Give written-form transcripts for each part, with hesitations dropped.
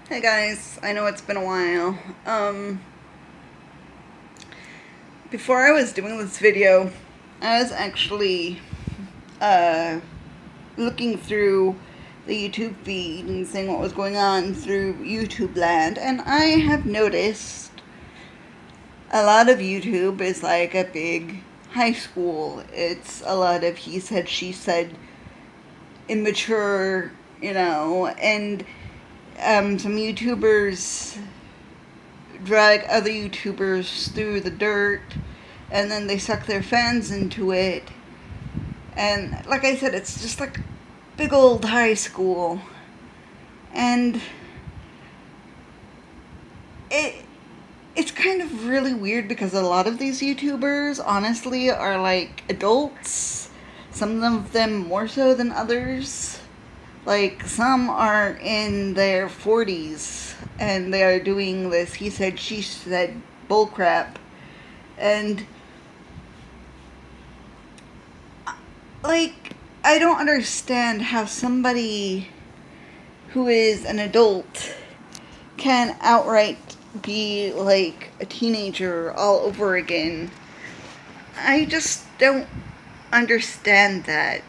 Hey guys, I know it's been a while. Before I was doing this video, I was actually uh, looking through the YouTube feed and seeing what was going on through YouTube land, and I have noticed a lot of YouTube is like a big high school. It's a lot of he said, she said, immature, and some YouTubers drag other YouTubers through the dirt, and then they suck their fans into it. And like I said, it's just like big old high school. And it's kind of really weird because a lot of these YouTubers honestly are like adults. Some of them more so than others. Like, some are in their 40s and they are doing this he said, she said bullcrap. And, like, I don't understand how somebody who is an adult can outright be like a teenager all over again. I just don't understand that.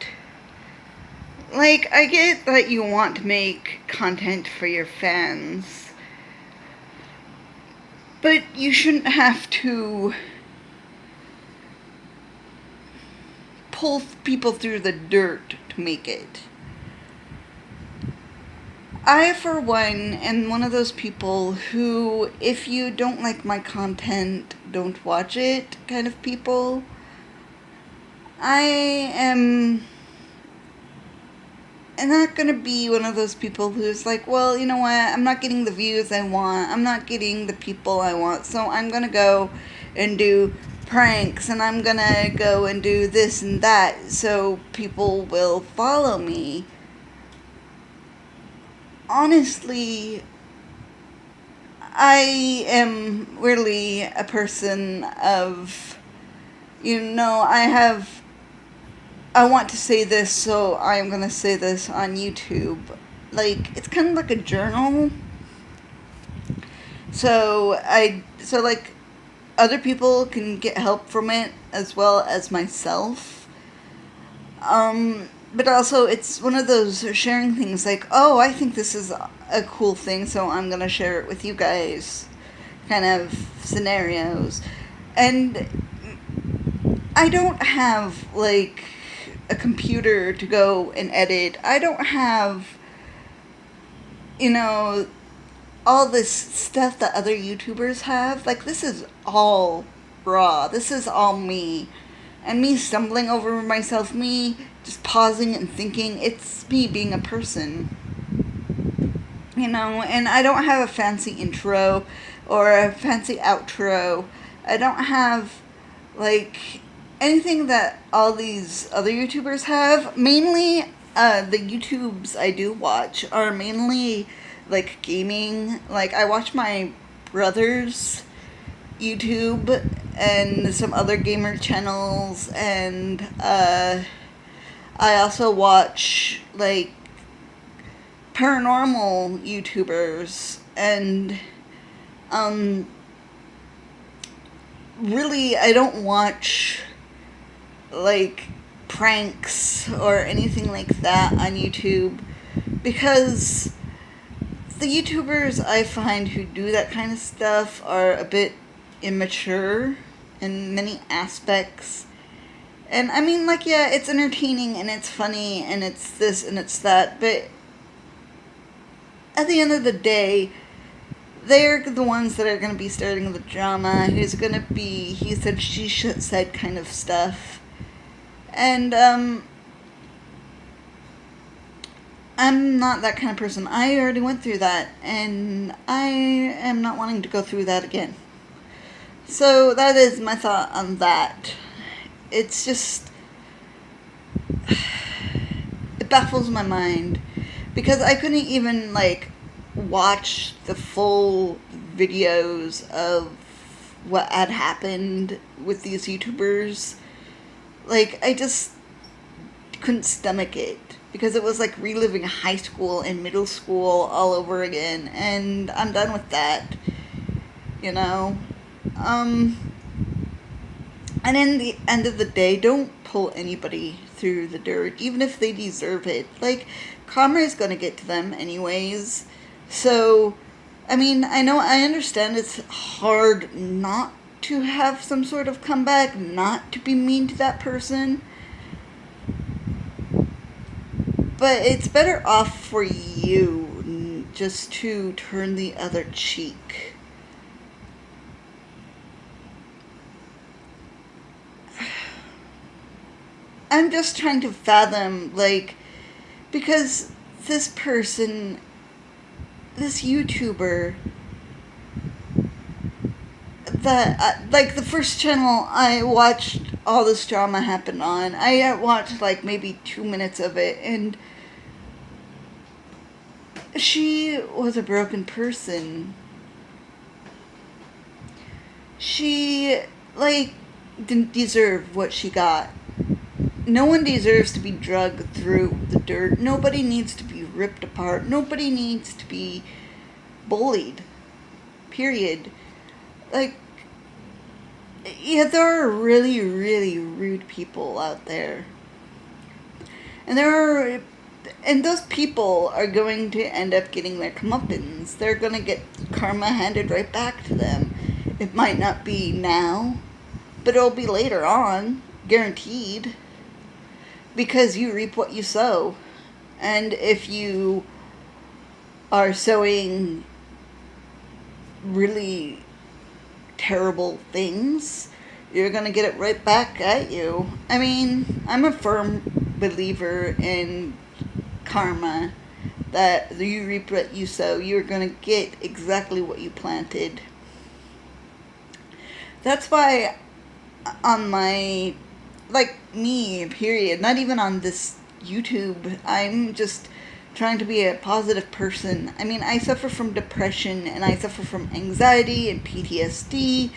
Like, I get that you want to make content for your fans, but you shouldn't have to pull people through the dirt to make it. I, for one, am one of those people who, if you don't like my content, don't watch it kind of people. I am not going to be one of those people who's like, well, you know what, I'm not getting the views I want, I'm not getting the people I want, so I'm going to go and do pranks, and I'm going to go and do this and that so people will follow me. Honestly, I am really a person of, I want to say this, so I'm gonna say this on YouTube. Like, it's kind of like a journal. So like, other people can get help from it as well as myself. But also, it's one of those sharing things like, oh, I think this is a cool thing, so I'm gonna share it with you guys kind of scenarios. And I don't have, like, a computer to go and edit. I don't have, all this stuff that other YouTubers have. Like, this is all raw. This is all me. And me stumbling over myself, me just pausing and thinking, it's me being a person. And I don't have a fancy intro or a fancy outro. I don't have, like, anything that all these other YouTubers have. Mainly, the YouTubes I do watch are mainly, like, gaming. Like, I watch my brother's YouTube and some other gamer channels, and I also watch, like, paranormal YouTubers, and really, I don't watch, like, pranks or anything like that on YouTube, because the YouTubers I find who do that kind of stuff are a bit immature in many aspects. And I mean, like, yeah, it's entertaining and it's funny and it's this and it's that, but at the end of the day, they're the ones that are going to be starting the drama, who's going to be he said, she said kind of stuff. And, I'm not that kind of person. I already went through that, and I am not wanting to go through that again. So that is my thought on that. It's just, it baffles my mind, because I couldn't even, like, watch the full videos of what had happened with these YouTubers. Like, I just couldn't stomach it. because it was like reliving high school and middle school all over again, and I'm done with that, you know. And in the end of the day, don't pull anybody through the dirt, even if they deserve it. Like, karma is going to get to them anyways. So, I mean, I understand it's hard not to have some sort of comeback, not to be mean to that person. But it's better off for you just to turn the other cheek. I'm just trying to fathom, like, because this person, this YouTuber, that, like, the first channel I watched all this drama happen on, I watched, like, maybe 2 minutes of it, and she was a broken person. She, like, didn't deserve what she got. No one deserves to be dragged through the dirt. Nobody needs to be ripped apart. Nobody needs to be bullied. Period. Like, yeah, there are really, really rude people out there. And those people are going to end up getting their comeuppance. They're going to get karma handed right back to them. It might not be now, but it'll be later on, guaranteed. Because you reap what you sow. And if you are sowing really terrible things, you're going to get it right back at you. I mean, I'm a firm believer in karma, that you reap what you sow. You're going to get exactly what you planted. That's why on my, like, me, period, not even on this YouTube, I'm just trying to be a positive person. I mean, I suffer from depression, and I suffer from anxiety and PTSD.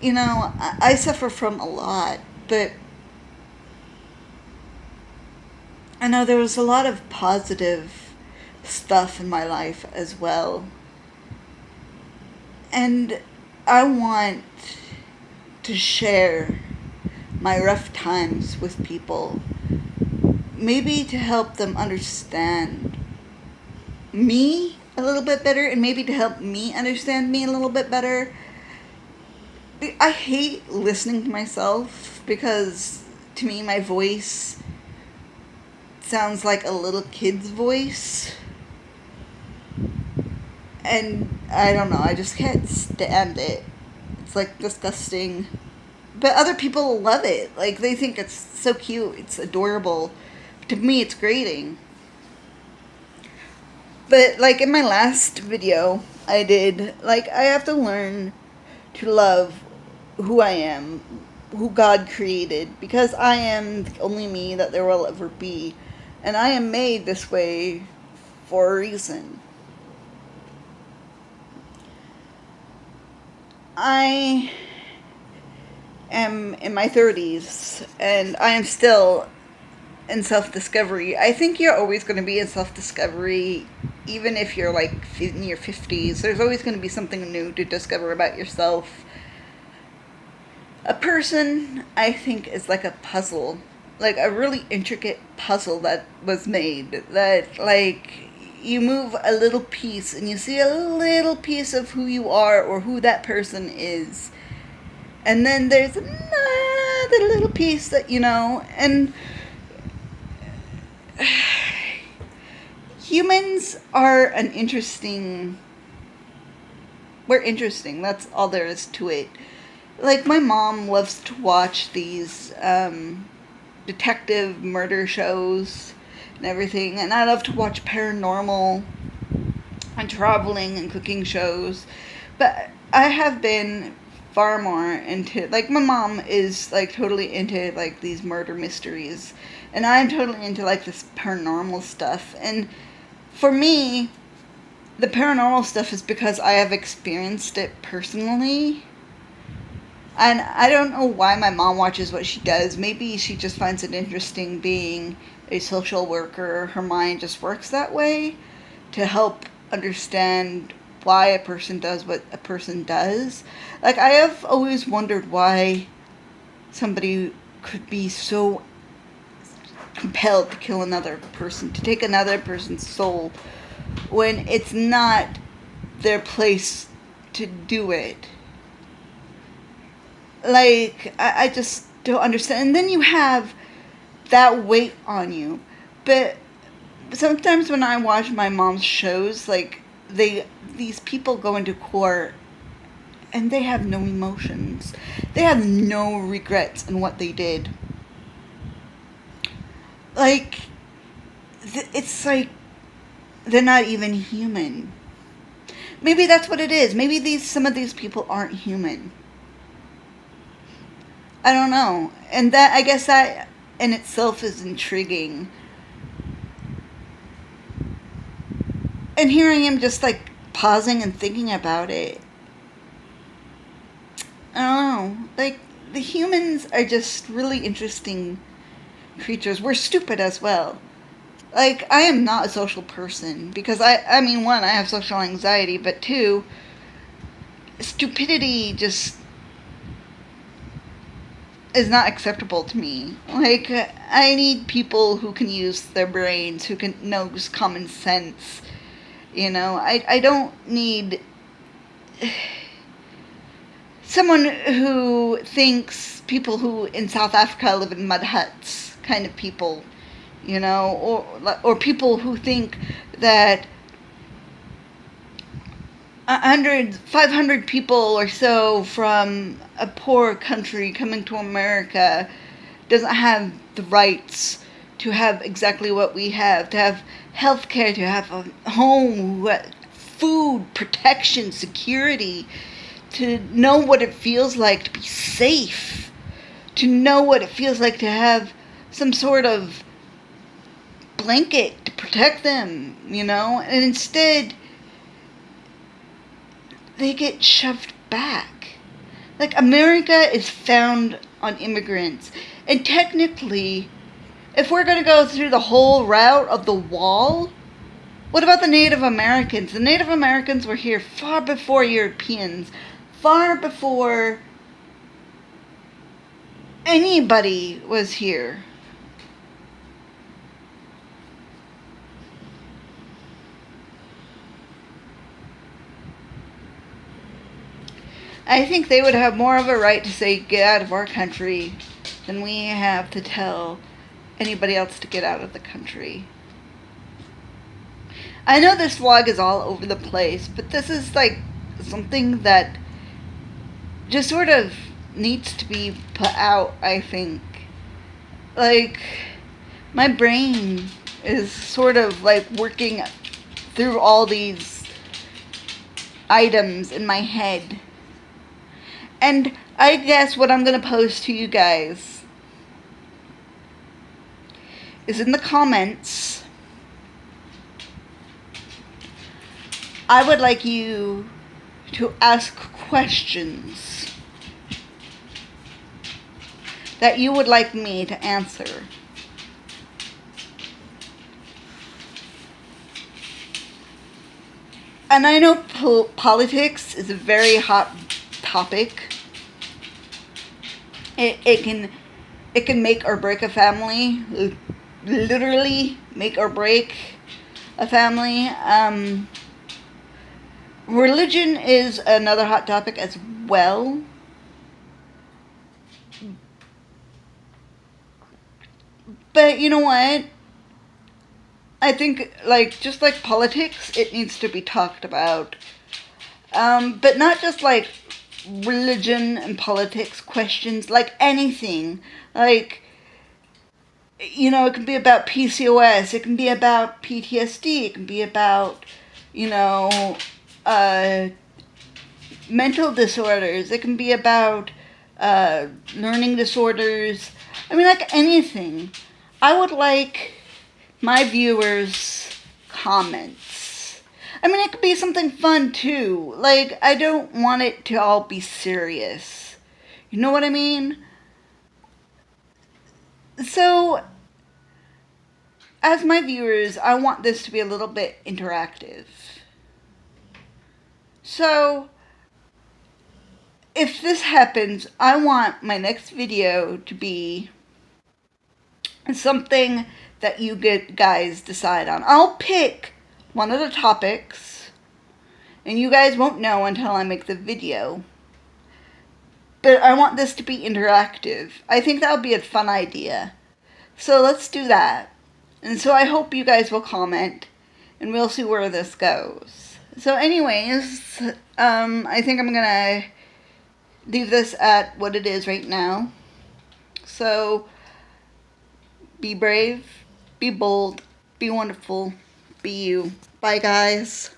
You know, I suffer from a lot, but I know there was a lot of positive stuff in my life as well. And I want to share my rough times with people, maybe to help them understand me a little bit better, and maybe to help me understand me a little bit better. I hate listening to myself, because to me my voice sounds like a little kid's voice, and I don't know, I just can't stand it. It's like disgusting. But other people love it. Like, they think it's so cute. It's adorable. To me, it's grating. But, like, in my last video I did, like, I have to learn to love who I am, who God created, because I am the only me that there will ever be. And I am made this way for a reason. I am in my 30s, and I am still in self-discovery. I think you're always going to be in self-discovery, even if you're like in your 50s. There's always going to be something new to discover about yourself. A person, I think, is like a puzzle, like a really intricate puzzle that was made, that, like, you move a little piece and you see a little piece of who you are or who that person is. And then there's another little piece that, you know, and humans are we're interesting, that's all there is to it. Like, my mom loves to watch these detective murder shows and everything, and I love to watch paranormal and traveling and cooking shows, but I have been far more into, like, my mom is, like, totally into, like, these murder mysteries, and I'm totally into, like, this paranormal stuff. And for me, the paranormal stuff is because I have experienced it personally. And I don't know why my mom watches what she does. Maybe she just finds it interesting being a social worker. Her mind just works that way to help understand why a person does what a person does. Like, I have always wondered why somebody could be so compelled to kill another person, to take another person's soul, when it's not their place to do it. Like, I just don't understand. And then you have that weight on you. But sometimes when I watch my mom's shows, like, these people go into court and they have no emotions. They have no regrets in what they did. Like, it's like they're not even human. Maybe that's what it is. Maybe some of these people aren't human. I don't know. And that, I guess that in itself is intriguing. And here I am just like pausing and thinking about it. I don't know. Like, the humans are just really interesting creatures. We're stupid as well. Like, I am not a social person because I mean, one, I have social anxiety, but two, stupidity just is not acceptable to me. Like, I need people who can use their brains, who can knows common sense. You know, I don't need someone who thinks people who in South Africa live in mud huts kind of people, you know, or people who think that 500 people or so from a poor country coming to America doesn't have the rights to have exactly what we have, to have health care, to have a home, food, protection, security, to know what it feels like to be safe, to know what it feels like to have some sort of blanket to protect them, you know? And instead, they get shoved back. Like, America is found on immigrants. And technically, if we're going to go through the whole route of the wall, what about the Native Americans? The Native Americans were here far before Europeans, far before anybody was here. I think they would have more of a right to say, get out of our country, than we have to tell anybody else to get out of the country. I know this vlog is all over the place, but this is like something that just sort of needs to be put out, I think. Like, my brain is sort of like working through all these items in my head. And I guess what I'm going to post to you guys is in the comments. I would like you to ask questions that you would like me to answer. And I know politics is a very hot topic. It can make or break a family. Literally make or break a family. Religion is another hot topic as well. But you know what? I think, like, just like politics, it needs to be talked about. But not just like religion and politics questions, like anything. Like, you know, it can be about PCOS, it can be about PTSD, it can be about, you know, mental disorders, it can be about learning disorders. I mean, like anything. I would like my viewers' comments. I mean, it could be something fun too. Like, I don't want it to all be serious. You know what I mean? So, as my viewers, I want this to be a little bit interactive. So, if this happens, I want my next video to be something that you guys decide on. I'll pick one of the topics, and you guys won't know until I make the video. But I want this to be interactive. I think that would be a fun idea. So let's do that. And so I hope you guys will comment, and we'll see where this goes. So anyways, I think I'm gonna leave this at what it is right now. So, be brave, be bold, be wonderful, be you. Bye, guys.